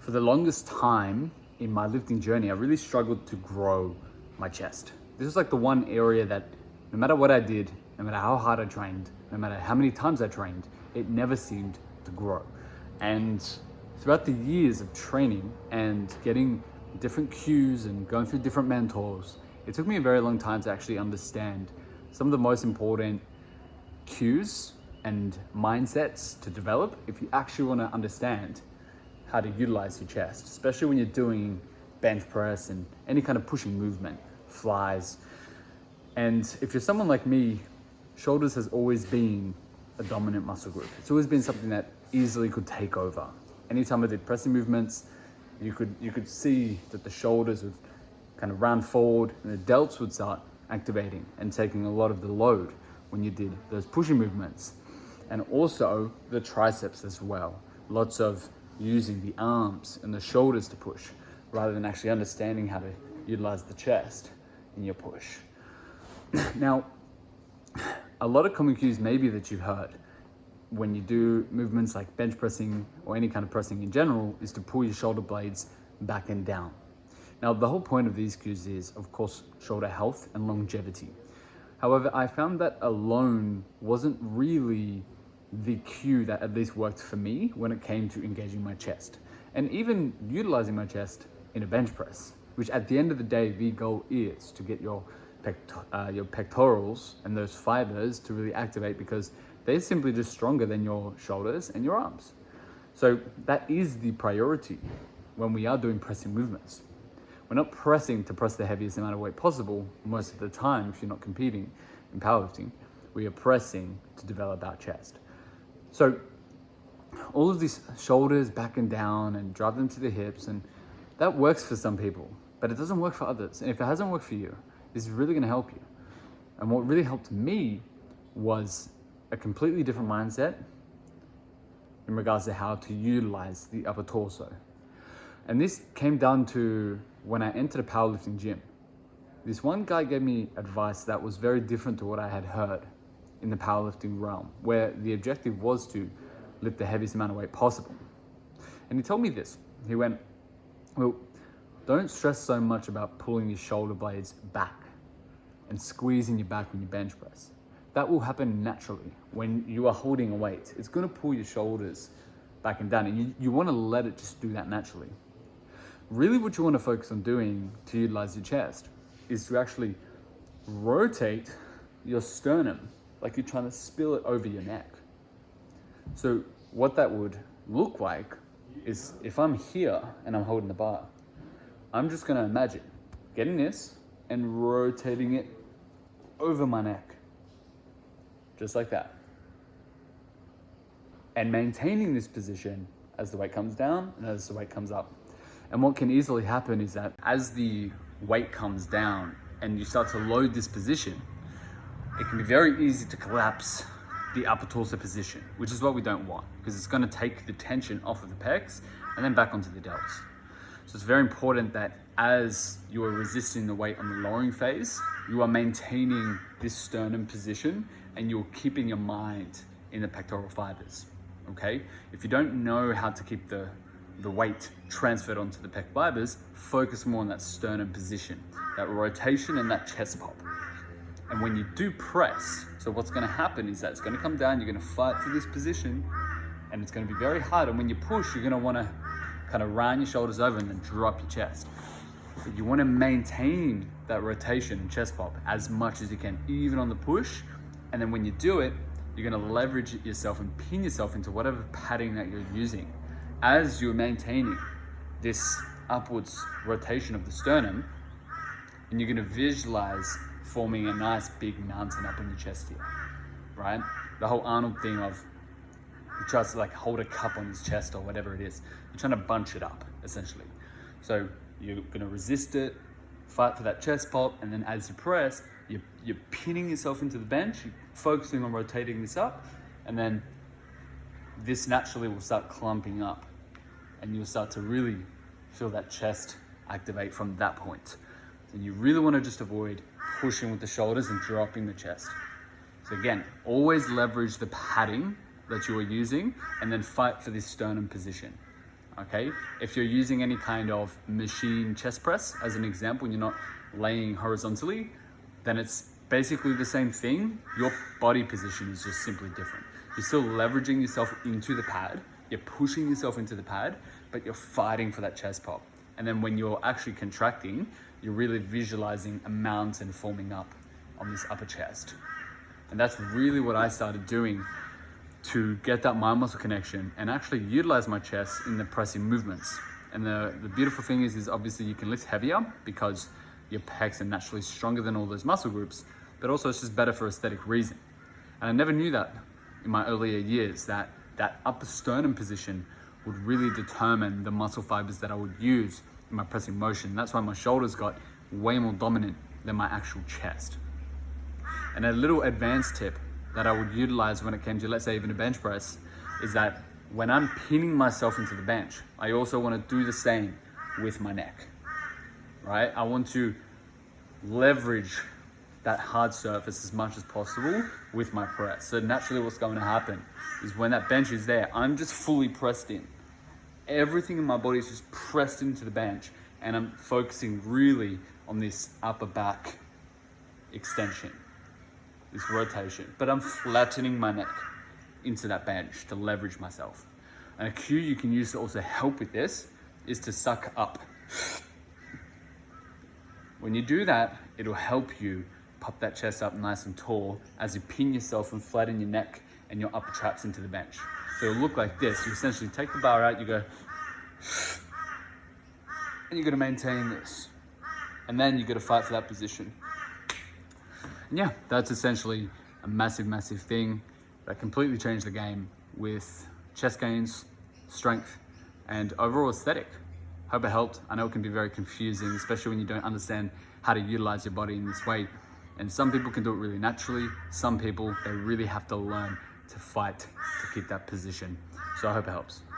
For the longest time in my lifting journey, I really struggled to grow my chest. This was like the one area that no matter what I did, no matter how hard I trained, no matter how many times I trained, it never seemed to grow. And throughout the years of training and getting different cues and going through different mentors, it took me a very long time to actually understand some of the most important cues and mindsets to develop if you actually want to understand how to utilize your chest, especially when you're doing bench press and any kind of pushing movement, flies. And if you're someone like me, shoulders has always been a dominant muscle group. It's always been something that easily could take over. Anytime I did pressing movements, you could see that the shoulders would kind of round forward and the delts would start activating and taking a lot of the load when you did those pushing movements. And also the triceps as well. Lots of using the arms and the shoulders to push rather than actually understanding how to utilize the chest in your push. Now, a lot of common cues maybe that you've heard when you do movements like bench pressing or any kind of pressing in general is to pull your shoulder blades back and down. Now, the whole point of these cues is, of course, shoulder health and longevity. However, I found that alone wasn't really the cue that at least worked for me when it came to engaging my chest and even utilizing my chest in a bench press, which at the end of the day, the goal is to get your pectorals and those fibers to really activate because they're simply just stronger than your shoulders and your arms. So that is the priority when we are doing pressing movements. We're not pressing to press the heaviest amount of weight possible most of the time if you're not competing in powerlifting. We are pressing to develop our chest. So all of these shoulders back and down and drive them to the hips, and that works for some people, but it doesn't work for others. And if it hasn't worked for you, this is really gonna help you. And what really helped me was a completely different mindset in regards to how to utilize the upper torso. And this came down to when I entered a powerlifting gym. This one guy gave me advice that was very different to what I had heard in the powerlifting realm, where the objective was to lift the heaviest amount of weight possible. And he told me this. He went, well, don't stress so much about pulling your shoulder blades back and squeezing your back when you bench press. That will happen naturally when you are holding a weight. It's gonna pull your shoulders back and down, and you wanna let it just do that naturally. Really what you wanna focus on doing to utilize your chest is to actually rotate your sternum like you're trying to spill it over your neck. So what that would look like is if I'm here and I'm holding the bar, I'm just gonna imagine getting this and rotating it over my neck, just like that. And maintaining this position as the weight comes down and as the weight comes up. And what can easily happen is that as the weight comes down and you start to load this position, it can be very easy to collapse the upper torso position, which is what we don't want because it's going to take the tension off of the pecs and then back onto the delts. So it's very important that as you are resisting the weight on the lowering phase, you are maintaining this sternum position and you're keeping your mind in the pectoral fibers, okay? If you don't know how to keep the weight transferred onto the pec fibers, focus more on that sternum position, that rotation and that chest pop. And when you do press, so what's gonna happen is that it's gonna come down, you're gonna fight for this position, and it's gonna be very hard. And when you push, you're gonna wanna kind of round your shoulders over and then drop your chest. But you wanna maintain that rotation and chest pop as much as you can, even on the push. And then when you do it, you're gonna leverage it yourself and pin yourself into whatever padding that you're using as you're maintaining this upwards rotation of the sternum, and you're gonna visualize forming a nice big mountain up in your chest here, right? The whole Arnold thing of he tries to like hold a cup on his chest or whatever it is. You're trying to bunch it up, essentially. So you're gonna resist it, fight for that chest pop, and then as you press, you're pinning yourself into the bench, you're focusing on rotating this up, and then this naturally will start clumping up, and you'll start to really feel that chest activate from that point. And you really wanna just avoid pushing with the shoulders and dropping the chest. So again, always leverage the padding that you are using and then fight for this sternum position. okay? If you're using any kind of machine chest press, as an example, and you're not laying horizontally, then it's basically the same thing. Your body position is just simply different. You're still leveraging yourself into the pad, you're pushing yourself into the pad, but you're fighting for that chest pop. And then when you're actually contracting, you're really visualizing a mountain forming up on this upper chest. And that's really what I started doing to get that mind muscle connection and actually utilize my chest in the pressing movements. And the beautiful thing is obviously you can lift heavier because your pecs are naturally stronger than all those muscle groups, but also it's just better for aesthetic reason. And I never knew that in my earlier years, that upper sternum position would really determine the muscle fibers that I would use in my pressing motion. That's why my shoulders got way more dominant than my actual chest. And a little advanced tip that I would utilize when it came to, let's say, even a bench press, is that when I'm pinning myself into the bench, I also want to do the same with my neck, right? I want to leverage that hard surface as much as possible with my press. So naturally what's going to happen is when that bench is there, I'm just fully pressed in. Everything in my body is just pressed into the bench, and I'm focusing really on this upper back extension, this rotation, but I'm flattening my neck into that bench to leverage myself. And a cue you can use to also help with this is to suck up. When you do that, it'll help you pop that chest up nice and tall as you pin yourself and flatten your neck and your upper traps into the bench. So it'll look like this. You essentially take the bar out, you go, and you're gonna maintain this. And then you're gonna fight for that position. And yeah, that's essentially a massive, massive thing that completely changed the game with chest gains, strength, and overall aesthetic. Hope it helped. I know it can be very confusing, especially when you don't understand how to utilize your body in this way. And some people can do it really naturally. Some people, they really have to learn to fight to keep that position. So I hope it helps.